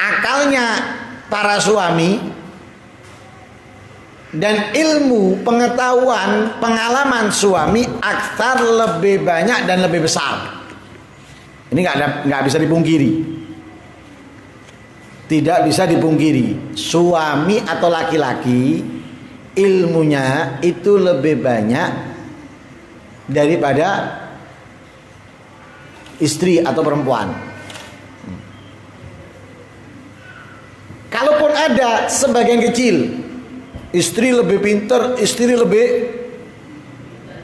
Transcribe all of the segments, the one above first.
akalnya para suami dan ilmu, pengetahuan, pengalaman suami aksar, lebih banyak dan lebih besar. Ini nggak bisa dipungkiri. Tidak bisa dipungkiri. Suami atau laki-laki ilmunya itu lebih banyak daripada istri atau perempuan. Kalaupun ada sebagian kecil, istri lebih pintar, istri lebih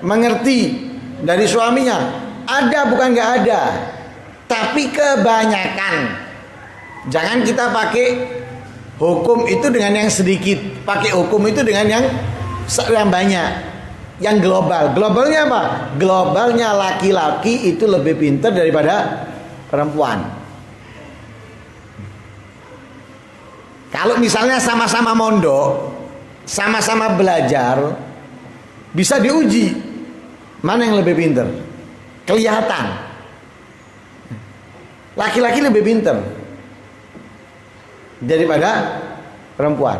mengerti dari suaminya, ada bukan nggak ada, tapi kebanyakan. Jangan kita pakai hukum itu dengan yang sedikit, pakai hukum itu dengan yang banyak, yang global. Globalnya apa? Globalnya laki-laki itu lebih pintar daripada perempuan. Kalau misalnya sama-sama mondok, sama-sama belajar, bisa diuji mana yang lebih pintar. Kelihatan laki-laki lebih pintar daripada perempuan.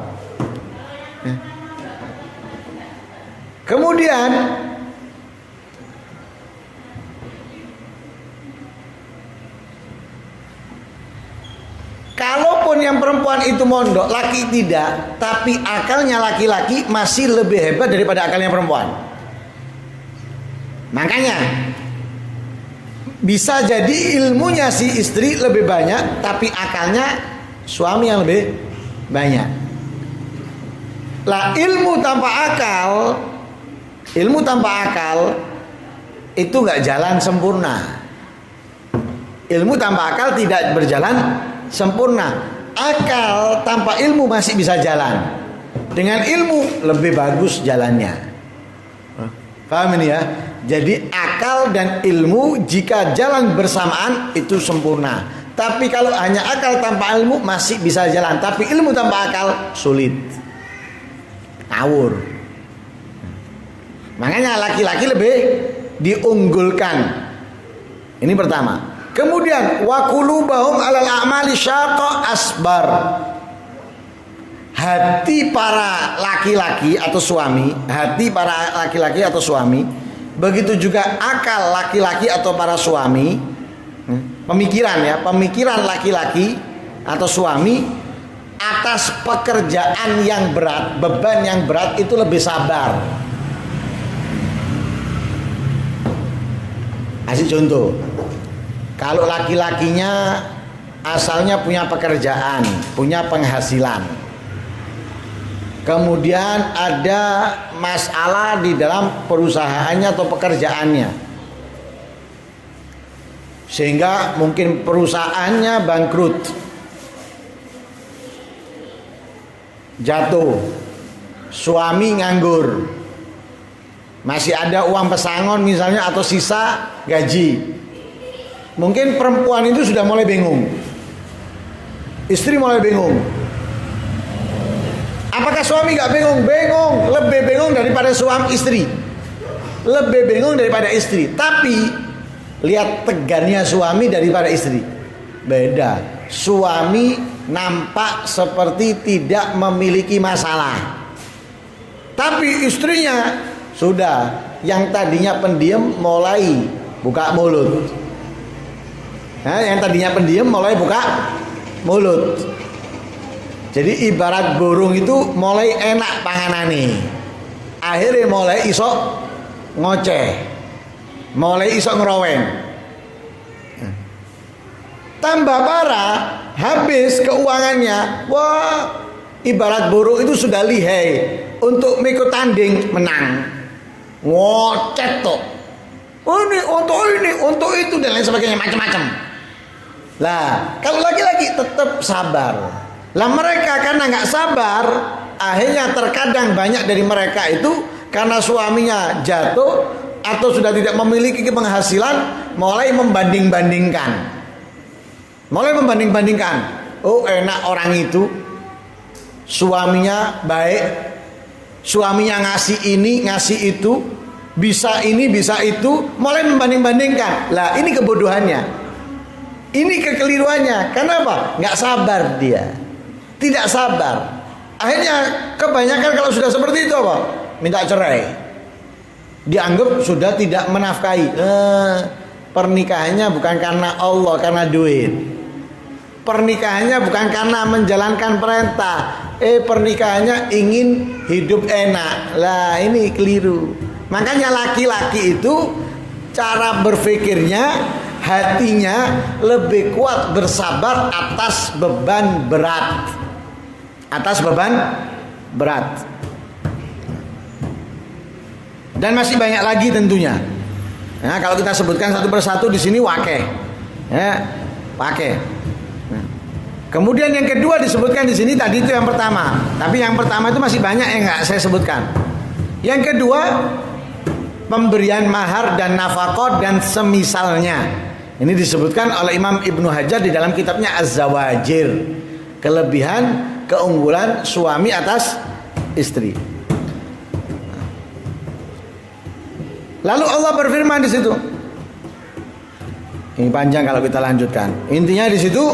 Kemudian kalaupun yang perempuan itu mondok, laki tidak, tapi akalnya laki-laki masih lebih hebat daripada akalnya perempuan. Makanya bisa jadi ilmunya si istri lebih banyak, tapi akalnya suami yang lebih banyak. Lah ilmu tanpa akal itu nggak jalan sempurna. Ilmu tanpa akal tidak berjalan sempurna. Akal tanpa ilmu masih bisa jalan. Dengan ilmu lebih bagus jalannya. Paham ini ya? Jadi akal dan ilmu jika jalan bersamaan itu sempurna. Tapi kalau hanya akal tanpa ilmu masih bisa jalan. Tapi ilmu tanpa akal sulit, ngawur. Makanya laki-laki lebih diunggulkan. Ini pertama. Kemudian wa qulubahum alal a'mali syaqqa asbar. Hati para laki-laki atau suami, begitu juga akal laki-laki atau para suami, pemikiran laki-laki atau suami atas pekerjaan yang berat, beban yang berat itu lebih sabar. Kasih contoh. Kalau laki-lakinya asalnya punya pekerjaan, punya penghasilan, kemudian ada masalah di dalam perusahaannya atau pekerjaannya, sehingga mungkin perusahaannya bangkrut, jatuh, suami nganggur, masih ada uang pesangon misalnya atau sisa gaji. Mungkin perempuan itu sudah mulai bingung, istri mulai bingung. Apakah suami gak bingung? Bingung, lebih bingung daripada suami istri, lebih bingung daripada istri. Tapi lihat tegannya suami daripada istri, beda. Suami nampak seperti tidak memiliki masalah, tapi istrinya sudah, yang tadinya pendiam mulai buka mulut. Yang tadinya pendiam mulai buka mulut. Jadi ibarat burung itu mulai enak panganane, akhirnya mulai iso ngoceh, mulai iso ngerowen. Tambah parah, habis keuangannya. Wah, ibarat burung itu sudah lihai untuk mengikut tanding menang, ngocet tuh. Oh ini, untuk itu dan lain sebagainya, macam-macam. Lah, kalau laki-laki tetap sabar. Lah mereka karena nggak sabar, akhirnya terkadang banyak dari mereka itu karena suaminya jatuh atau sudah tidak memiliki penghasilan, mulai membanding-bandingkan. Oh enak orang itu, suaminya baik, suaminya ngasih ini, ngasih itu, bisa ini, bisa itu, mulai membanding-bandingkan. Lah ini kebodohannya. Ini kekeliruannya. Kenapa? Nggak sabar dia. Tidak sabar. Akhirnya kebanyakan kalau sudah seperti itu apa? Minta cerai. Dianggap sudah tidak menafkahi. Pernikahannya bukan karena Allah, karena duit. Pernikahannya bukan karena menjalankan perintah. Pernikahannya ingin hidup enak. Lah ini keliru. Makanya laki-laki itu cara berpikirnya, hatinya lebih kuat bersabar atas beban berat. Atas beban berat. Dan masih banyak lagi tentunya. Nah, kalau kita sebutkan satu persatu di sini wakeh. Ya, wakeh. Nah. Kemudian yang kedua disebutkan di sini tadi itu yang pertama. Tapi yang pertama itu masih banyak yang nggak saya sebutkan. Yang kedua, pemberian mahar dan nafkah dan semisalnya. Ini disebutkan oleh Imam Ibnu Hajar di dalam kitabnya Az-Zawajir. Kelebihan, keunggulan suami atas istri. Lalu Allah berfirman di situ. Ini panjang kalau kita lanjutkan. Intinya di situ,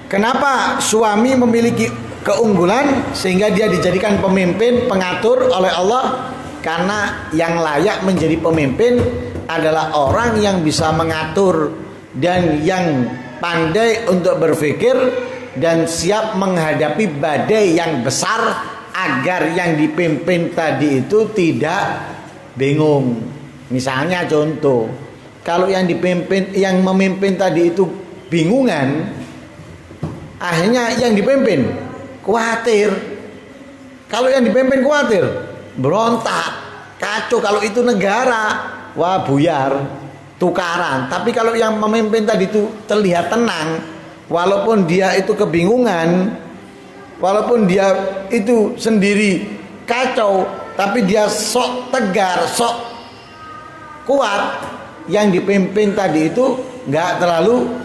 kenapa suami memiliki keunggulan sehingga dia dijadikan pemimpin, pengatur oleh Allah? Karena yang layak menjadi pemimpin adalah orang yang bisa mengatur dan yang pandai untuk berpikir dan siap menghadapi badai yang besar agar yang dipimpin tadi itu tidak bingung. Misalnya contoh, kalau yang memimpin tadi itu bingungan, akhirnya yang dipimpin khawatir. Kalau yang dipimpin khawatir, berontak, kacau. Kalau itu negara, wah buyar, tukaran. Tapi kalau yang memimpin tadi itu terlihat tenang, walaupun dia itu kebingungan, walaupun dia itu sendiri kacau, tapi dia sok tegar, sok kuat. Yang dipimpin tadi itu nggak terlalu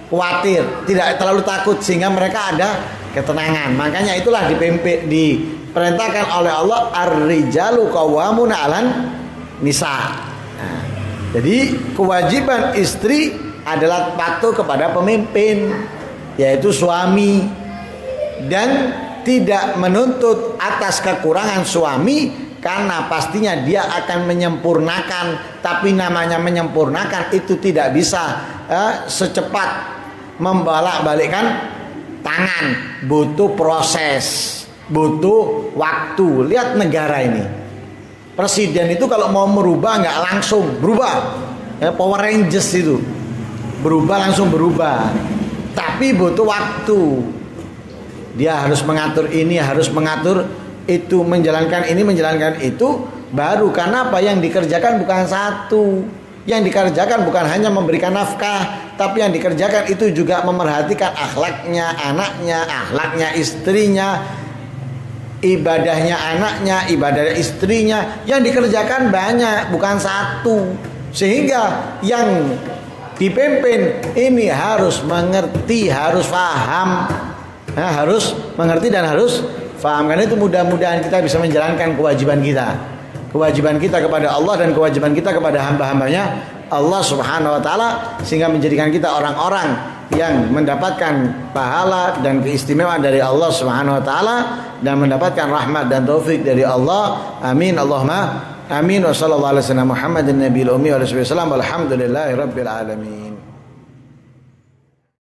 khawatir, tidak terlalu takut, sehingga mereka ada ketenangan. Makanya itulah diperintahkan oleh Allah, ar-rijalu qawwamuna 'alan nisa. Nah, jadi kewajiban istri adalah patuh kepada pemimpin, yaitu suami, dan tidak menuntut atas kekurangan suami, karena pastinya dia akan menyempurnakan. Tapi namanya menyempurnakan itu tidak bisa secepat membolak-balikkan tangan, butuh proses, butuh waktu. Lihat negara ini, presiden itu kalau mau merubah nggak langsung berubah, Power Rangers itu berubah langsung berubah, tapi butuh waktu. Dia harus mengatur ini, harus mengatur itu, menjalankan ini, menjalankan itu. Baru, karena apa? Yang dikerjakan bukan satu. Yang dikerjakan bukan hanya memberikan nafkah, tapi yang dikerjakan itu juga memerhatikan akhlaknya anaknya, akhlaknya istrinya, ibadahnya anaknya, ibadah istrinya. Yang dikerjakan banyak, bukan satu. Sehingga yang dipimpin ini harus mengerti, harus paham. Harus mengerti dan harus paham. Karena itu mudah-mudahan kita bisa menjalankan kewajiban kita. Kewajiban kita kepada Allah dan kewajiban kita kepada hamba-hambanya Allah Subhanahu wa ta'ala, sehingga menjadikan kita orang-orang yang mendapatkan pahala dan keistimewaan dari Allah Subhanahu wa ta'ala, dan mendapatkan rahmat dan taufik dari Allah. Amin Allahumma amin. Wa sallallahu alaihi wasallam Muhammadin nabiyil ummi wa alihi wasallam. Walhamdulillahi rabbil alamin.